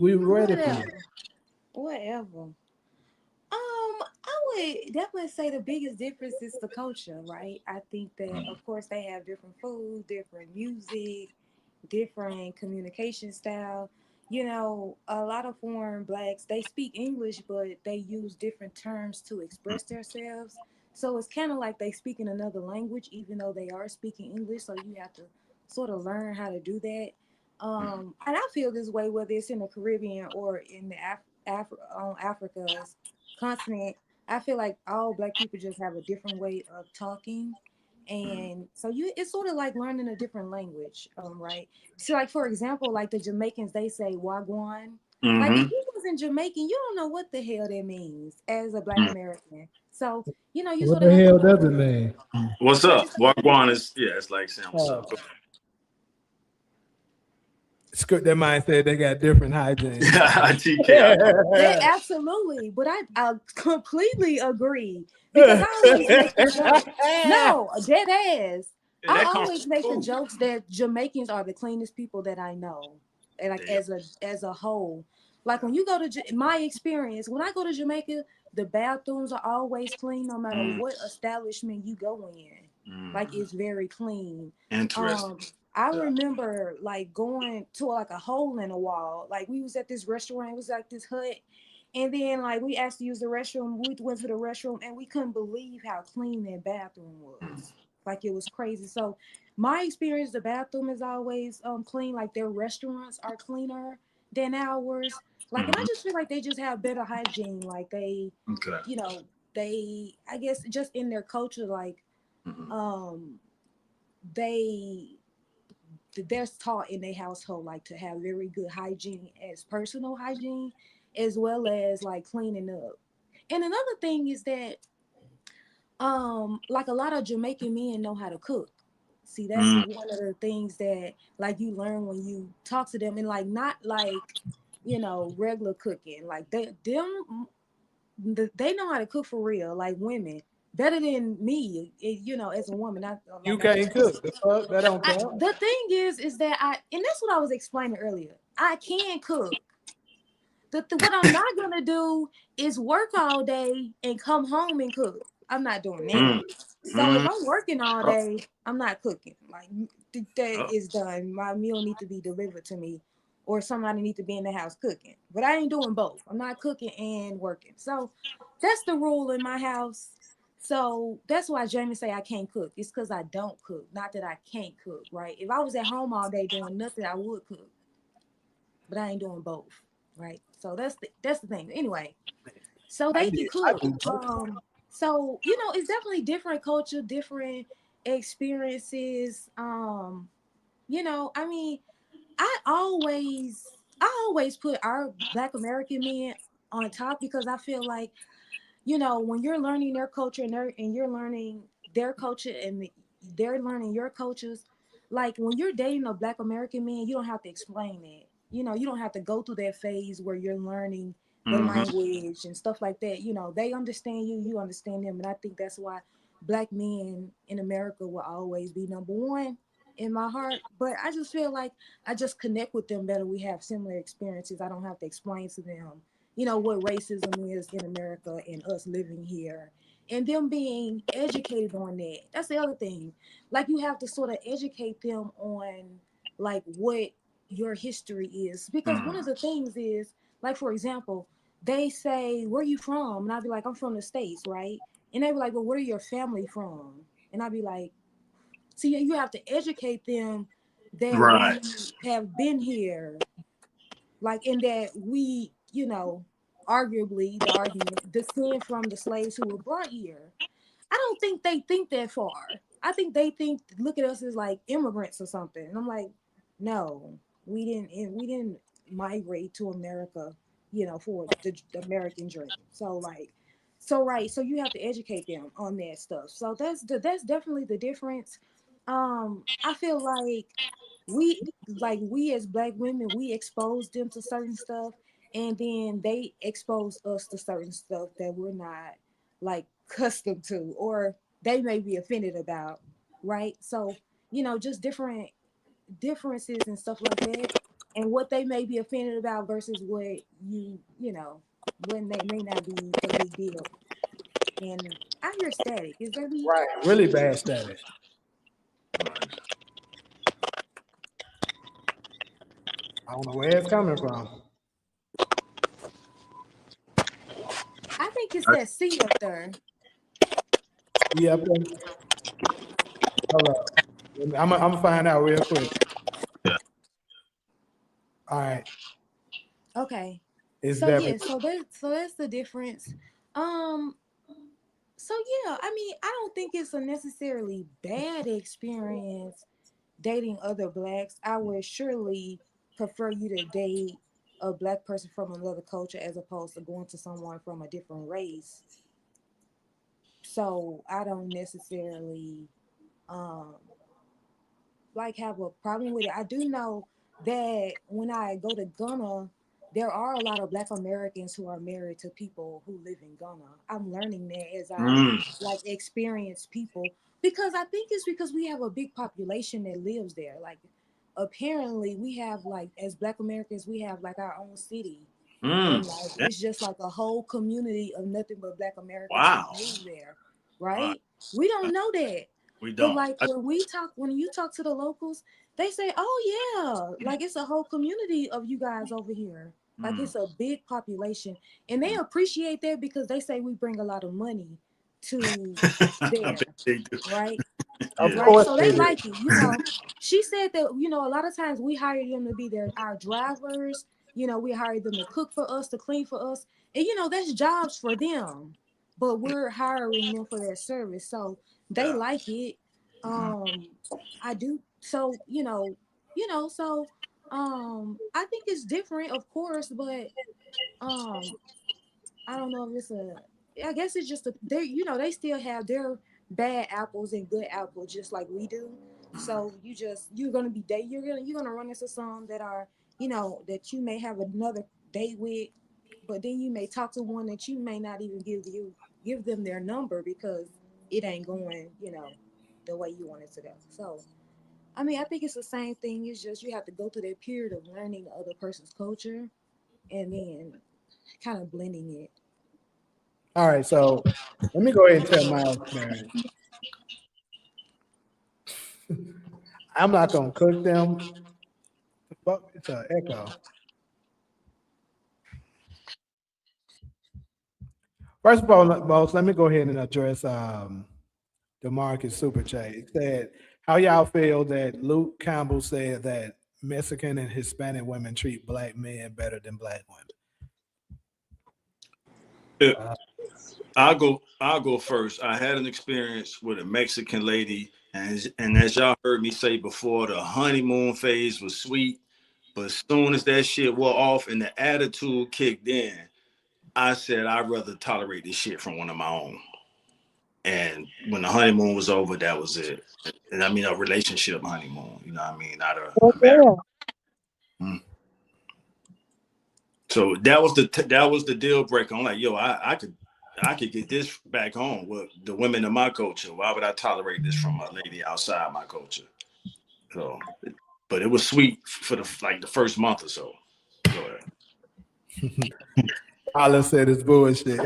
We ready for you. Whatever. Whatever. I would definitely say the biggest difference is the culture, right? I think that Mm. of course they have different food, different music, different communication style. You know, a lot of foreign blacks they speak English, but they use different terms to express themselves. So it's kind of like they speak in another language, even though they are speaking English. So you have to sort of learn how to do that. And I feel this way whether it's in the Caribbean or in the Africa's continent. I feel like all black people just have a different way of talking. Mm. And so you it's sort of like learning a different language, right? So like for example, like the Jamaicans they say wagwan. Like if Mm-hmm. you wasn't Jamaican, you don't know what the hell that means as a black Mm. American. So, you know, you What sort of the have to hell learn does it what mean? What's what up? you say. Wagwan is yeah, it's like saying what's up. Oh, that mind said they got different hygiene. TK. That absolutely, but I completely agree because I always make the joke. No, dead ass. Yeah, I that comes always from make the food. jokes that Jamaicans are the cleanest people that I know, and like Damn. as a whole. Like when you go to my experience, when I go to Jamaica, the bathrooms are always clean, no matter Mm, what establishment you go in. Like mm. it's very clean. Interesting. Um, I Yeah. remember like going to like a hole in the wall. Like we was at this restaurant, it was like this hut, and then like we asked to use the restroom. We went to the restroom and we couldn't believe how clean that bathroom Mm, was. Like it was crazy. So my experience, the bathroom is always clean. Like their restaurants are cleaner than ours. Like and I mhm. just feel like they just have better hygiene. Like they, Okay. you know, they I guess just in their culture, like Mhm. um they they're taught in their household like to have very good hygiene as personal hygiene as well as like cleaning up. And another thing is that like a lot of Jamaican men know how to cook. See, that's Mm, one of the things that like you learn when you talk to them and like not like regular cooking. Like they know how to cook for real, like women better than me. As a woman, I You like I can't cook. The fuck? That don't count. the thing is that and that's what I was explaining earlier. I can cook. What I'm not gonna do is work all day and come home and cook. I'm not doing that. mm, So if mm. I'm working all Oh, day, I'm not cooking. Like that oh. is done. My meal need to be delivered to me, or somebody need to be in the house cooking. But I ain't doing both. I'm not cooking and working. So that's the rule in my house. So that's why Jamie say I can't cook. It's because I don't cook, not that I can't cook. Right? If I was at home all day doing nothing, I would cook, but I ain't doing both. Right? So that's the thing. Anyway, so I they can did. I cook. do. So it's definitely different culture, different experiences. I mean, I always put our Black American men on top because I feel like when you're learning their culture and you're learning their culture and they're learning your cultures, like when you're dating a Black American man, you don't have to explain it. You don't have to go through that phase where you're learning the Mhm. language and stuff like that. They understand you, you understand them, and I think that's why Black men in America will always be number one in my heart. But I just feel like I just connect with them better. We have similar experiences. I don't have to explain to them what racism is in America and us living here and them being educated on that. That's the other thing. Like you have to sort of educate them on like what your history is. Because one Mm. of the things is, like for example, they say, "Where you from?" And I'd be like, "I'm from the States," right? And they'd be like, "Well, where are your family from?" And I'd be like, "See, you have to educate them that we Right. have been here, like in that we, arguably the argument descend from the slaves who were brought here." I don't think they think that far. I think they look at us as like immigrants or something. And I'm like, no, we didn't migrate to America, for the American dream. So you have to educate them on that stuff. So that's definitely the difference. I feel like we as Black women, we expose them to certain stuff, and then they expose us to certain stuff that we're not like accustomed to, or they may be offended about, right? So just different differences and stuff like that. and what they may be offended about versus what you know, when they may not be a big deal. And I hear static. Is that me? Right. Really bad status. I don't know where it's coming from. I think it's that C up there. Yeah. Hold up. I'm gonna find out real quick. Yeah. All right. Okay. It's So definitely. yeah, so that's the difference. Um, so yeah, I mean, I don't think it's a necessarily bad experience dating other blacks. I would surely prefer you to date a black person from another culture as opposed to going to someone from a different race. So I don't necessarily um like have a problem with it. I do know that when I go to Ghana, there are a lot of Black Americans who are married to people who live in Ghana. I'm learning that as I Mm. like experience people because I think it's because we have a big population that lives there. Like apparently we have like as Black Americans we have like our own city. And like Yeah. it's just like a whole community of nothing but Black Americans who Wow. live there, Wow. right? We don't know that. We But don't. like when you talk to the locals, they say, "Oh yeah, like it's a whole community of you guys over here. Like Mm. it's a big population." And they appreciate that because they say we bring a lot of money to I there, bet they do. right? Of Yeah. Right. course So they they do. like it, you know. She said that, you know, a lot of times we hire them to be our drivers, you know, we hire them to cook for us, to clean for us. And you know, that's jobs for them. But we're hiring them for their service. So they Yeah. like it. Mm. Um I do so, so I think it's different, of course, but um I don't know if it's I guess it's just they they still have their bad apples and good apples just like we do. So you're gonna be you're gonna run into some that are, that you may have another date with, but then you may talk to one that you may not even give them their number because it ain't going, the way you want it to go. So I mean I think it's the same thing. It's just you have to go through that period of learning the other person's culture and then kind of blending it. All right. So let me go ahead and tell my experience. I'm not gonna cook them. Fuck, it's an echo. First of all, boss, let me go ahead and address DeMarcus Super Chat. He said, "How y'all feel that Luke Campbell said that Mexican and Hispanic women treat black men better than black women?" Uh, I'll go first. I had an experience with a Mexican lady, and as y'all heard me say before, the honeymoon phase was sweet, but as soon as that shit wore off and the attitude kicked in, I said I'd rather tolerate this shit from one of my own. And when the honeymoon was over, that was it. And I mean a relationship honeymoon, you know what I mean, not a marriage. Mm. So that was the deal breaker. I'm like, yo, I could get this back home with the women in my culture. Why would I tolerate this from a lady outside my culture? So, but it was sweet for the first month or so. Go All I said is bullshit.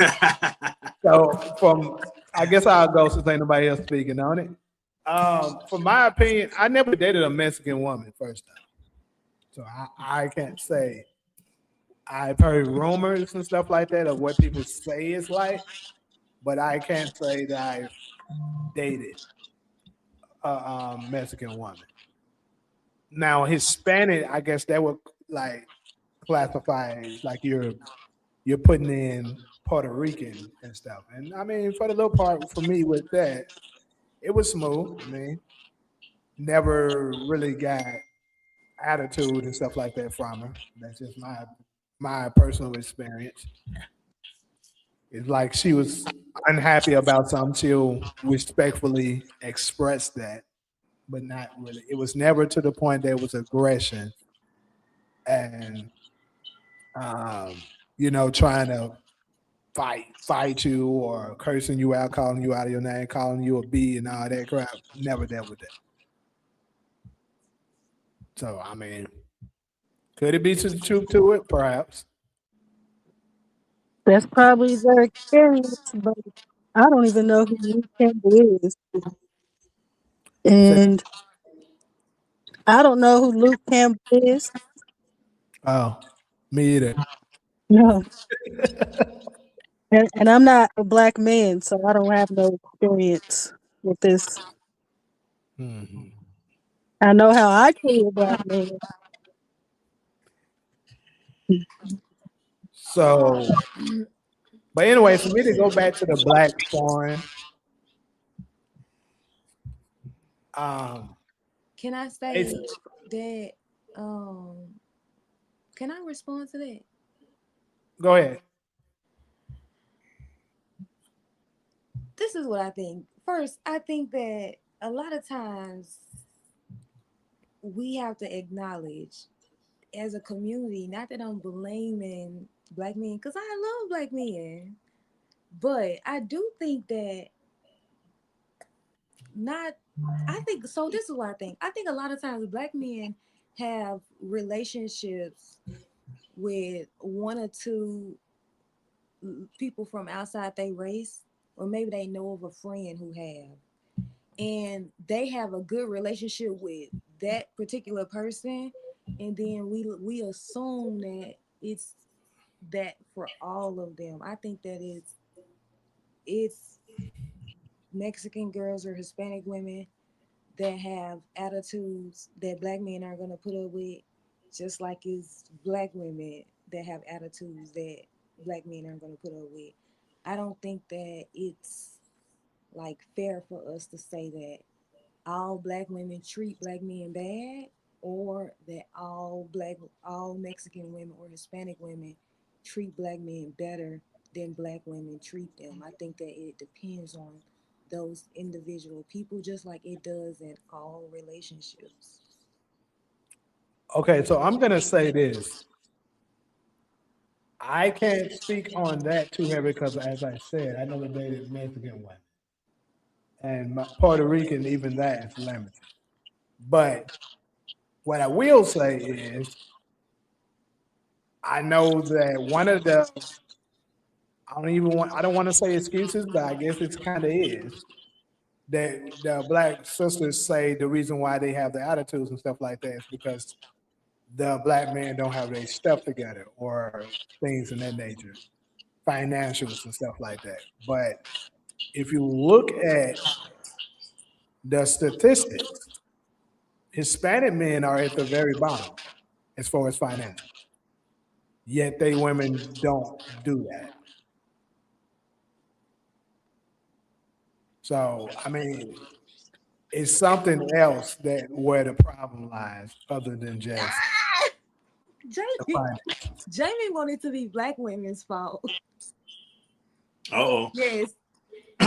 ahead. So I guess I'll go since ain't nobody else speaking on it. From my opinion, I never dated a Mexican woman first time. So I can't say. I've heard rumors and stuff like that of what people say it's like, but I can't say that I've dated a Mexican woman. Now Hispanic, I guess that would like classify as like you're putting in Puerto Rican and stuff. And I mean, for the little part for me with that, it was smooth. I mean, never really got attitude and stuff like that from her. That's just my personal experience. It's like she was unhappy about something. She'll respectfully express that, but not really. It was never to the point that it was aggression and trying to fight you or cursing you out, calling you out of your name, calling you a B and all that crap. Never dealt with that. So I mean, could it be some truth to it? Perhaps. That's probably their experience, but I don't even know who Luke Campbell is. So, And I don't know who Luke Campbell is. oh, me either. No. And I'm not a black man, so I don't have no experience with this. Mhm. I know how I treat a black man. So, but anyway, for me to go back to the black foreign, Can I say it's, that? Can I respond to that? go ahead. This is what I think. First, I think that a lot of times we have to acknowledge as a community, not that I'm blaming black men, because I love black men, but I do think that not, I think, so this is what I think. I think a lot of times black men have relationships with one or two people from outside their race, or maybe they know of a friend who have, and they have a good relationship with that particular person, and then we assume that it's that for all of them. I think that it's Mexican girls or Hispanic women that have attitudes that black men are gonna put up with, just like it's black women that have attitudes that black men are gonna put up with. I don't think that it's like fair for us to say that all black women treat black men bad, or that all Mexican women or Hispanic women treat black men better than black women treat them. I think that it depends on those individual people, just like it does in all relationships. Okay, so I'm gonna say this. I can't speak on that too heavy because, as I said, I never dated Mexican women, and Puerto Rican, even that is limited. But what I will say is, I know that one of the, I don't want to say excuses, but I guess it's kind of is that the black sisters say the reason why they have the attitudes and stuff like that is because the black men don't have their stuff together or things in that nature, financials and stuff like that. But if you look at the statistics, Hispanic men are at the very bottom as far as financial. Yet they women don't do that. So I mean, it's something else that where the problem lies, other than just the Jamie, finance. Jamie wanted to be black women's fault. Uh-oh. Yes,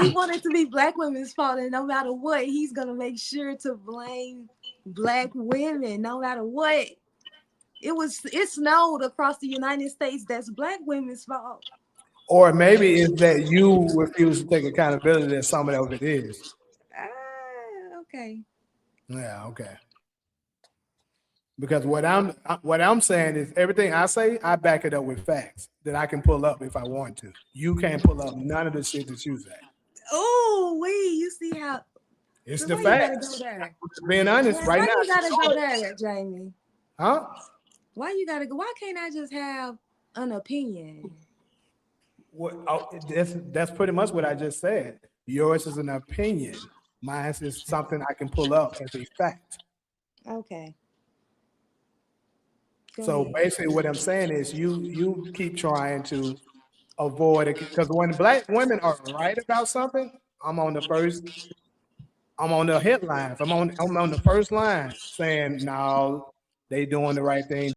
he wanted to be black women's fault, and no matter what, he's gonna make sure to blame black women, no matter what. It snowed across the United States. That's black women's fault. Or maybe it's that you refuse to take accountability that some of it is. Okay. Yeah, okay. Because what I'm saying is everything I say, I back it up with facts that I can pull up if I want to. You can't pull up none of the shit that you say. Oh, wait, you see how It's so the why you gotta facts. go there? Being honest, Yeah, right why now. you gotta go there, Jamie? Huh? Why you gotta go? Why can't I just have an opinion? What, that's pretty much what I just said. Yours is an opinion. Mine is something I can pull up as a fact. Okay. Go So ahead. basically, what I'm saying is, you keep trying to avoid it because when black women are right about something, I'm on the first. I'm on the headlines. I'm on the first line saying, no, they doing the right thing.